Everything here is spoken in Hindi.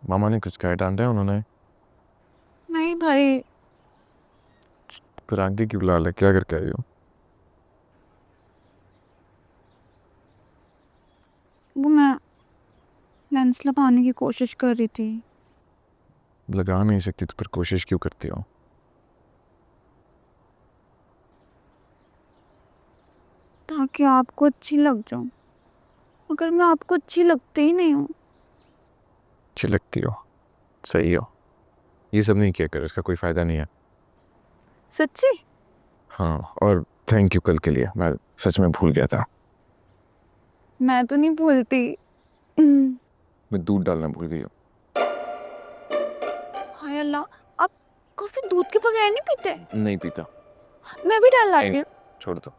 मामा ने कुछ कहा, डांटा है उन्होंने? नहीं भाई। फिर आंटी की बुला ले, क्या करके आई हो? वो मैं लेंस लगाने की कोशिश कर रही थी। लगा नहीं सकती तो फिर कोशिश क्यों करती हो? ताकि आपको अच्छी लग जाऊं। मगर मैं आपको अच्छी लगती ही नहीं हूँ। अच्छी लगती हो, सही हो। ये सब नहीं किया कर, इसका कोई फायदा नहीं है। सच्ची। हाँ, और थैंक यू कल के लिए, मैं सच में भूल गया था। मैं तो नहीं भूलती। हम्म, मैं दूध डालना भूल गई हूँ। हाय अल्लाह। आप कॉफी दूध के बगैर नहीं पीते? नहीं पीता। मैं भी डाल नहीं, लाती हूँ। छोड़ दो।